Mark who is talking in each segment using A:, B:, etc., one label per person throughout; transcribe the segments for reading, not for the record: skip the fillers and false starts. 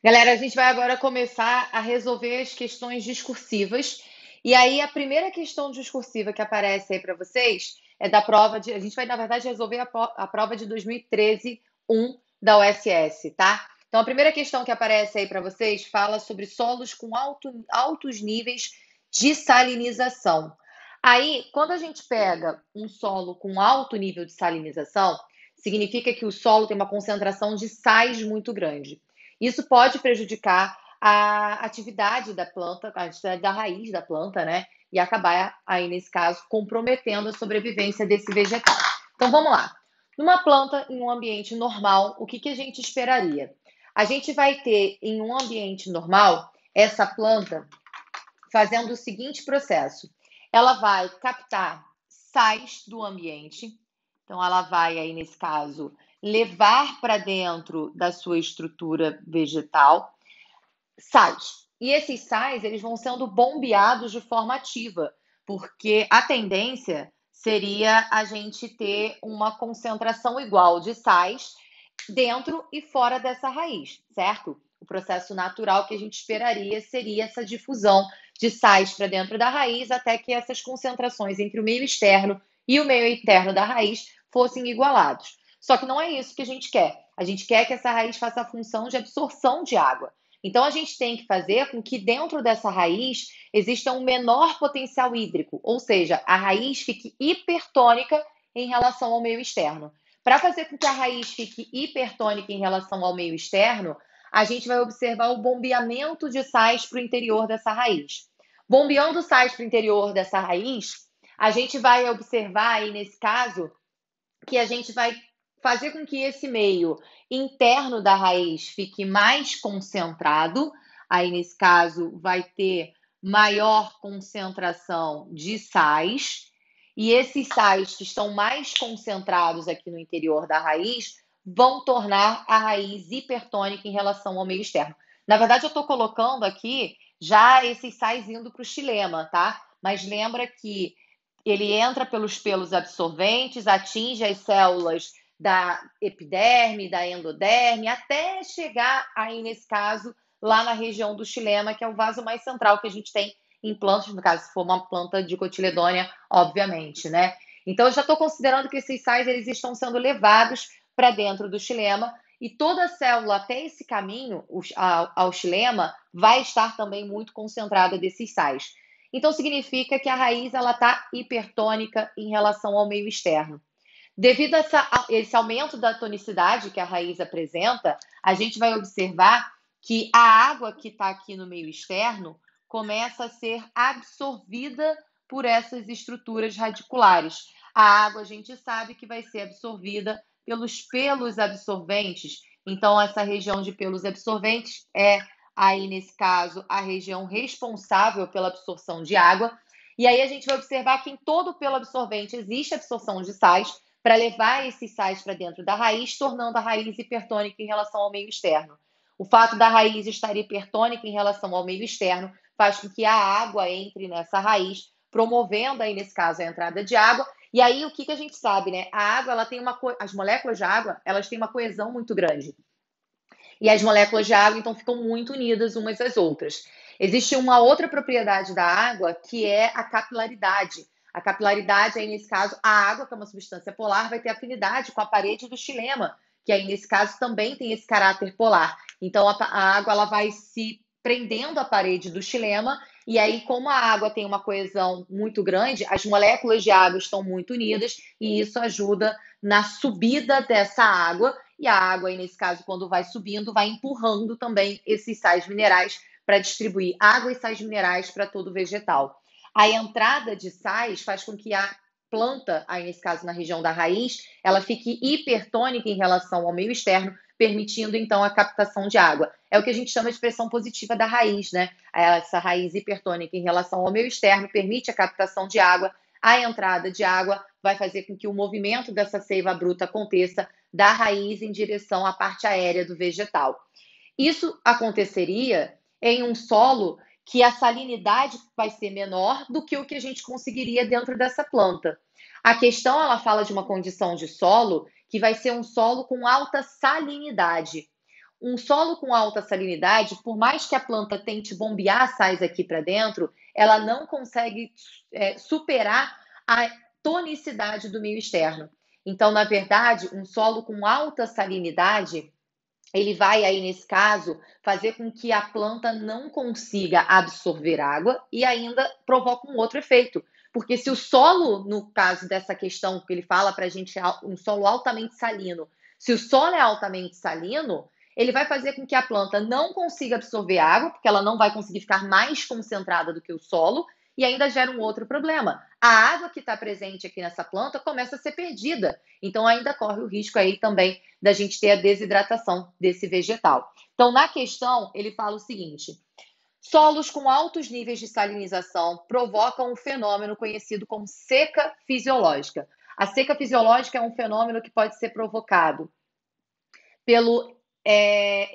A: Galera, a gente vai agora começar a resolver as questões discursivas. E aí, a primeira questão discursiva que aparece aí para vocês é da prova de. A gente vai, na verdade, resolver a prova de 2013, 1 da USS, tá? Então, a primeira questão que aparece aí para vocês fala sobre solos com altos níveis de salinização. Aí, quando a gente pega um solo com alto nível de salinização, significa que o solo tem uma concentração de sais muito grande. Isso pode prejudicar a atividade da planta, a atividade da raiz da planta, né? E acabar, aí nesse caso, comprometendo a sobrevivência desse vegetal. Então vamos lá. Numa planta, em um ambiente normal, o que, que a gente esperaria? A gente vai ter, em um ambiente normal, essa planta fazendo o seguinte processo. Ela vai captar sais do ambiente, então ela vai aí nesse caso levar para dentro da sua estrutura vegetal sais. E esses sais, eles vão sendo bombeados de forma ativa, porque a tendência seria a gente ter uma concentração igual de sais dentro e fora dessa raiz, certo? O processo natural que a gente esperaria seria essa difusão de sais para dentro da raiz até que essas concentrações entre o meio externo e o meio interno da raiz fossem igualados. Só que não é isso que a gente quer. A gente quer que essa raiz faça a função de absorção de água. Então, a gente tem que fazer com que dentro dessa raiz exista um menor potencial hídrico, ou seja, a raiz fique hipertônica em relação ao meio externo. Para fazer com que a raiz fique hipertônica em relação ao meio externo, a gente vai observar o bombeamento de sais para o interior dessa raiz. Bombeando sais para o interior dessa raiz, a gente vai observar aí nesse caso que a gente vai fazer com que esse meio interno da raiz fique mais concentrado. Aí, nesse caso, vai ter maior concentração de sais. E esses sais que estão mais concentrados aqui no interior da raiz vão tornar a raiz hipertônica em relação ao meio externo. Na verdade, eu estou colocando aqui já esses sais indo para o xilema, tá? Mas lembra que ele entra pelos pelos absorventes, atinge as células da epiderme, da endoderme, até chegar aí, nesse caso, lá na região do xilema, que é o vaso mais central que a gente tem em plantas, no caso, se for uma planta de cotiledônia, obviamente, né? Então, eu já estou considerando que esses sais eles estão sendo levados para dentro do xilema e toda a célula até esse caminho ao xilema vai estar também muito concentrada desses sais. Então, significa que a raiz está hipertônica em relação ao meio externo. Devido a esse aumento da tonicidade que a raiz apresenta, a gente vai observar que a água que está aqui no meio externo começa a ser absorvida por essas estruturas radiculares. A água a gente sabe que vai ser absorvida pelos pelos absorventes. Então, essa região de pelos absorventes é aí, nesse caso, a região responsável pela absorção de água. E aí a gente vai observar que em todo o pelo absorvente existe absorção de sais para levar esses sais para dentro da raiz, tornando a raiz hipertônica em relação ao meio externo. O fato da raiz estar hipertônica em relação ao meio externo faz com que a água entre nessa raiz, promovendo aí, nesse caso, a entrada de água. E aí, o que a gente sabe, né? A água, ela tem as moléculas de água, elas têm uma coesão muito grande. E as moléculas de água, então, ficam muito unidas umas às outras. Existe uma outra propriedade da água, que é a capilaridade. A capilaridade, aí, nesse caso, a água, que é uma substância polar, vai ter afinidade com a parede do xilema, que aí, nesse caso, também tem esse caráter polar. Então, a água ela vai se prendendo à parede do xilema, e aí, como a água tem uma coesão muito grande, as moléculas de água estão muito unidas, e isso ajuda na subida dessa água, e a água, aí, nesse caso, quando vai subindo, vai empurrando também esses sais minerais para distribuir água e sais minerais para todo o vegetal. A entrada de sais faz com que a planta, aí nesse caso na região da raiz, ela fique hipertônica em relação ao meio externo, permitindo então a captação de água. É o que a gente chama de pressão positiva da raiz, né? Essa raiz hipertônica em relação ao meio externo permite a captação de água. A entrada de água vai fazer com que o movimento dessa seiva bruta aconteça da raiz em direção à parte aérea do vegetal. Isso aconteceria em um solo que a salinidade vai ser menor do que o que a gente conseguiria dentro dessa planta. A questão, ela fala de uma condição de solo que vai ser um solo com alta salinidade. um solo com alta salinidade, por mais que a planta tente bombear sais aqui para dentro, ela não consegue superar a tonicidade do meio externo. Então, na verdade, um solo com alta salinidade, ele vai aí, nesse caso, fazer com que a planta não consiga absorver água e ainda provoca um outro efeito. Porque se o solo, no caso dessa questão que ele fala para a gente, um solo altamente salino, se o solo é altamente salino, ele vai fazer com que a planta não consiga absorver água, porque ela não vai conseguir ficar mais concentrada do que o solo, e ainda gera um outro problema. A água que está presente aqui nessa planta começa a ser perdida. Então, ainda corre o risco aí também da gente ter a desidratação desse vegetal. Então, na questão, ele fala o seguinte: solos com altos níveis de salinização provocam um fenômeno conhecido como seca fisiológica. A seca fisiológica é um fenômeno que pode ser provocado pelo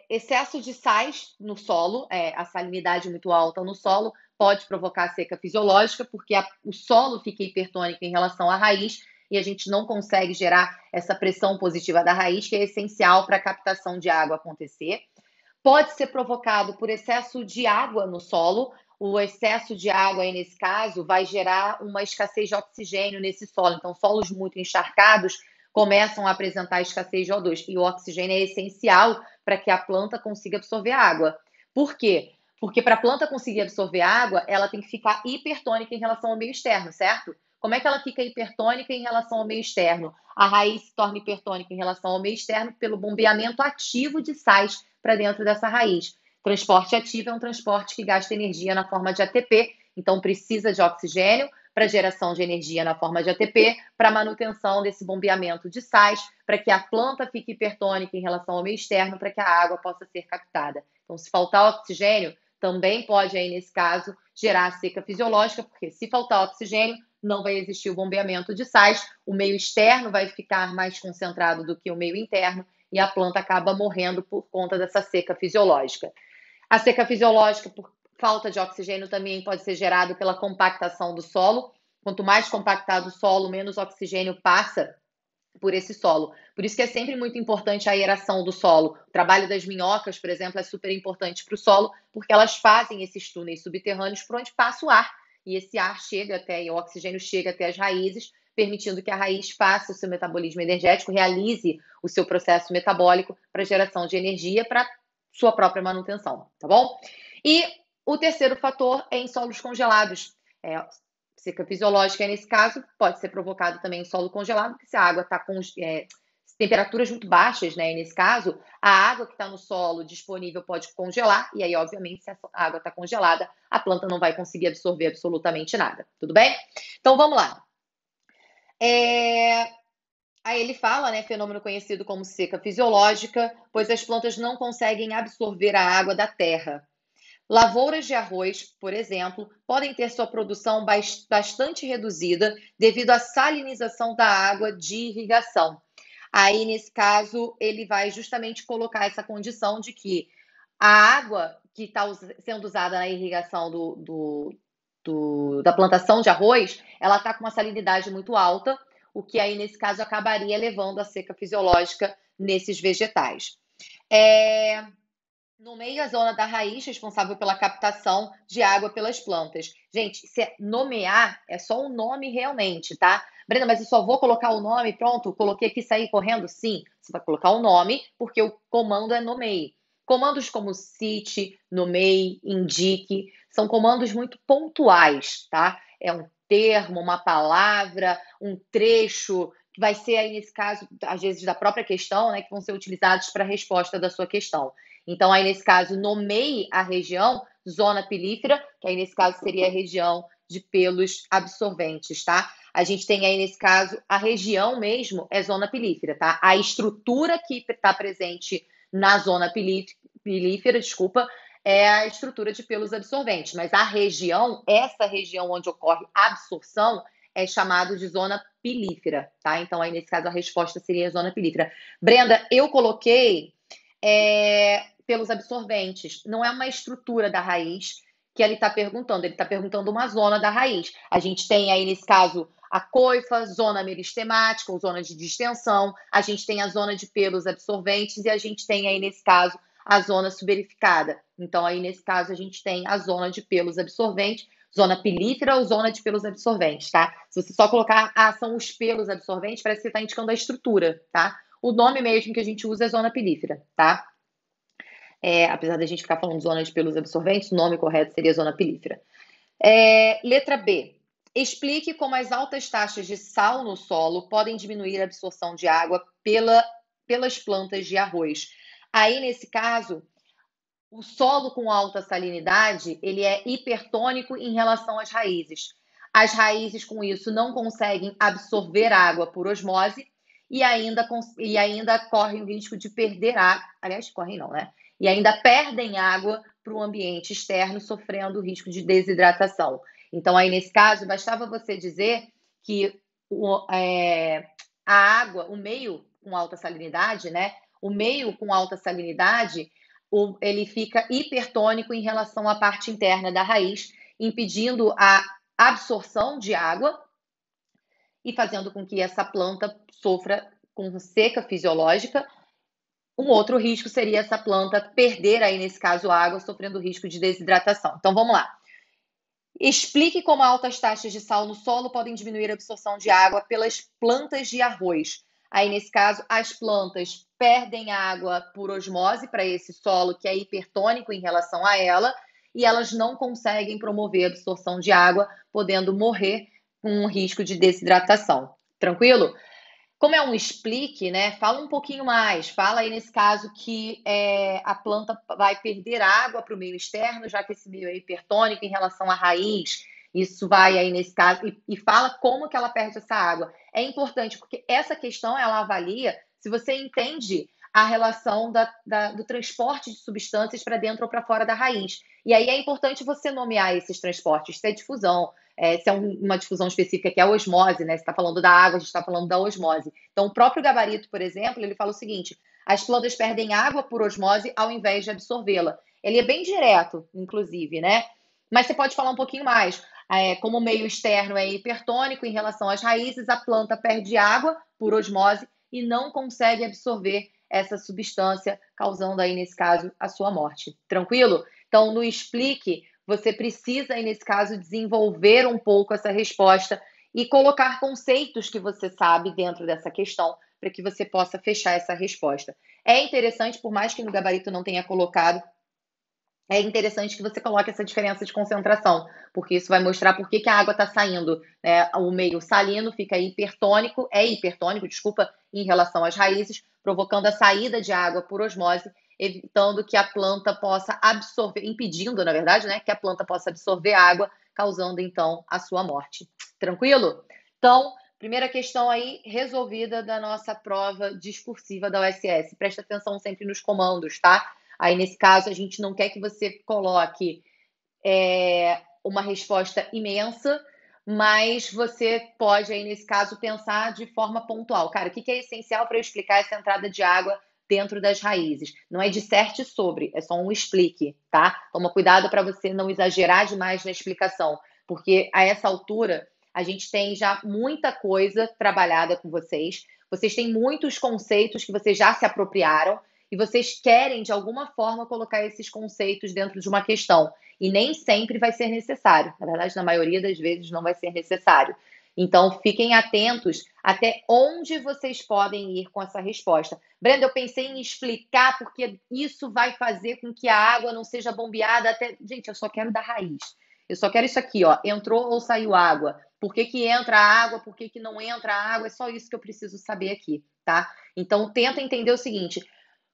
A: excesso de sais no solo, a salinidade muito alta no solo pode provocar seca fisiológica, porque o solo fica hipertônico em relação à raiz e a gente não consegue gerar essa pressão positiva da raiz, que é essencial para a captação de água acontecer. Pode ser provocado por excesso de água no solo. O excesso de água, aí, nesse caso, vai gerar uma escassez de oxigênio nesse solo. Então, solos muito encharcados começam a apresentar escassez de O2. E o oxigênio é essencial para que a planta consiga absorver água. Por quê? Porque para a planta conseguir absorver água, ela tem que ficar hipertônica em relação ao meio externo, certo? Como é que ela fica hipertônica em relação ao meio externo? A raiz se torna hipertônica em relação ao meio externo pelo bombeamento ativo de sais para dentro dessa raiz. Transporte ativo é um transporte que gasta energia na forma de ATP, então precisa de oxigênio para geração de energia na forma de ATP, para manutenção desse bombeamento de sais, para que a planta fique hipertônica em relação ao meio externo, para que a água possa ser captada. Então, se faltar oxigênio, também pode, aí, nesse caso, gerar seca fisiológica, porque se faltar oxigênio, não vai existir o bombeamento de sais, o meio externo vai ficar mais concentrado do que o meio interno, e a planta acaba morrendo por conta dessa seca fisiológica. A seca fisiológica por falta de oxigênio também pode ser gerada pela compactação do solo. Quanto mais compactado o solo, menos oxigênio passa por esse solo. Por isso que é sempre muito importante a aeração do solo. O trabalho das minhocas, por exemplo, é super importante para o solo, porque elas fazem esses túneis subterrâneos por onde passa o ar. E esse ar chega até, e o oxigênio chega até as raízes, permitindo que a raiz faça o seu metabolismo energético, realize o seu processo metabólico para geração de energia para sua própria manutenção, tá bom? E o terceiro fator é em solos congelados. Seca fisiológica, nesse caso, pode ser provocado também em solo congelado, porque se a água está com temperaturas muito baixas, né? E nesse caso, a água que está no solo disponível pode congelar, e aí, obviamente, se a água está congelada, a planta não vai conseguir absorver absolutamente nada. Tudo bem? Então, vamos lá. Aí ele fala, né, fenômeno conhecido como seca fisiológica, pois as plantas não conseguem absorver a água da terra. Lavouras de arroz, por exemplo, podem ter sua produção bastante reduzida devido à salinização da água de irrigação. Aí, nesse caso, ele vai justamente colocar essa condição de que a água que está sendo usada na irrigação da plantação de arroz, ela está com uma salinidade muito alta, o que aí, nesse caso, acabaria levando à seca fisiológica nesses vegetais. Nomeia a zona da raiz responsável pela captação de água pelas plantas. Gente, se nomear é só um nome realmente, tá? Brenda, mas eu só vou colocar o nome, pronto, coloquei aqui e saí correndo? Sim, você vai colocar o nome, porque o comando é nomeie. Comandos como cite, nomeie, indique, são comandos muito pontuais, tá? É um termo, uma palavra, um trecho, que vai ser aí, nesse caso, às vezes da própria questão, né, que vão ser utilizados para a resposta da sua questão. Então, aí, nesse caso, nomeie a região, zona pilífera, que aí, nesse caso, seria a região de pelos absorventes, tá? A gente tem aí, nesse caso, a região mesmo é zona pilífera, tá? A estrutura que está presente na zona pilífera, é a estrutura de pelos absorventes, mas a região, essa região onde ocorre absorção, é chamado de zona pilífera, tá? Então, aí, nesse caso, a resposta seria a zona pilífera. Brenda, eu coloquei pelos absorventes. Não é uma estrutura da raiz que ele está perguntando uma zona da raiz. A gente tem aí, nesse caso, a coifa, zona meristemática, ou zona de distensão, a gente tem a zona de pelos absorventes e a gente tem aí, nesse caso, a zona suberificada. Então, aí nesse caso, a gente tem a zona de pelos absorventes, zona pilífera ou zona de pelos absorventes, tá? Se você só colocar, são os pelos absorventes, parece que você está indicando a estrutura, tá? O nome mesmo que a gente usa é zona pilífera, tá? Apesar da gente ficar falando zona de pelos absorventes, o nome correto seria zona pilífera. Letra B. Explique como as altas taxas de sal no solo podem diminuir a absorção de água pelas plantas de arroz. Aí, nesse caso, o solo com alta salinidade, ele é hipertônico em relação às raízes. As raízes, com isso, não conseguem absorver água por osmose e ainda correm o risco de perder água. Aliás, correm não, né? E ainda perdem água para o ambiente externo, sofrendo o risco de desidratação. Então, aí, nesse caso, bastava você dizer que a água, o meio com alta salinidade, né? O meio com alta salinidade, ele fica hipertônico em relação à parte interna da raiz, impedindo a absorção de água e fazendo com que essa planta sofra com seca fisiológica. Um outro risco seria essa planta perder, aí nesse caso, água, sofrendo risco de desidratação. Então, vamos lá. Explique como altas taxas de sal no solo podem diminuir a absorção de água pelas plantas de arroz. Aí, nesse caso, as plantas perdem água por osmose para esse solo que é hipertônico em relação a ela, e elas não conseguem promover a absorção de água, podendo morrer com um risco de desidratação. Tranquilo? Como é um explique, né? Fala um pouquinho mais. Fala aí nesse caso que a planta vai perder água para o meio externo, já que esse meio é hipertônico em relação à raiz. Isso vai aí nesse caso e fala como que ela perde essa água. É importante porque essa questão ela avalia se você entende a relação do transporte de substâncias para dentro ou para fora da raiz. E aí é importante você nomear esses transportes, se é difusão, se é uma difusão específica que é a osmose, né? Se está falando da água, a gente está falando da osmose. Então, o próprio gabarito, por exemplo, ele fala o seguinte: as plantas perdem água por osmose ao invés de absorvê-la. Ele é bem direto, inclusive, né? Mas você pode falar um pouquinho mais. Como o meio externo é hipertônico em relação às raízes, a planta perde água por osmose e não consegue absorver essa substância, causando aí, nesse caso, a sua morte. Tranquilo? Então, no explique, você precisa, aí, nesse caso, desenvolver um pouco essa resposta e colocar conceitos que você sabe dentro dessa questão para que você possa fechar essa resposta. É interessante, por mais que no gabarito não tenha colocado, é interessante que você coloque essa diferença de concentração, porque isso vai mostrar por que a água está saindo, né? O meio salino fica hipertônico, desculpa, em relação às raízes, provocando a saída de água por osmose, evitando que a planta possa absorver, impedindo, na verdade, né, que a planta possa absorver água, causando então a sua morte. Tranquilo? Então, primeira questão aí resolvida da nossa prova discursiva da USS. Presta atenção sempre nos comandos, tá? Aí, nesse caso, a gente não quer que você coloque uma resposta imensa, mas você pode, aí, nesse caso, pensar de forma pontual. Cara, o que é essencial para eu explicar essa entrada de água dentro das raízes? Não é disserte sobre, é só um explique, tá? Toma cuidado para você não exagerar demais na explicação, porque a essa altura a gente tem já muita coisa trabalhada com vocês. Vocês têm muitos conceitos que vocês já se apropriaram e vocês querem, de alguma forma, colocar esses conceitos dentro de uma questão. E nem sempre vai ser necessário. Na verdade, na maioria das vezes, não vai ser necessário. Então, fiquem atentos até onde vocês podem ir com essa resposta. Brenda, eu pensei em explicar porque isso vai fazer com que a água não seja bombeada até... Gente, eu só quero da raiz. Eu só quero isso aqui, ó. Entrou ou saiu água? Por que entra a água? Por que não entra a água? É só isso que eu preciso saber aqui, tá? Então, tenta entender o seguinte: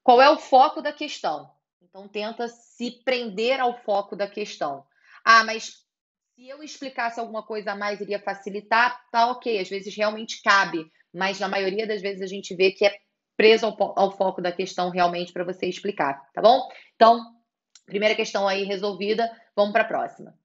A: qual é o foco da questão? Então, tenta se prender ao foco da questão. Mas se eu explicasse alguma coisa a mais, iria facilitar? Tá ok, às vezes realmente cabe, mas na maioria das vezes a gente vê que é preso ao foco da questão realmente para você explicar, tá bom? Então, primeira questão aí resolvida, vamos para a próxima.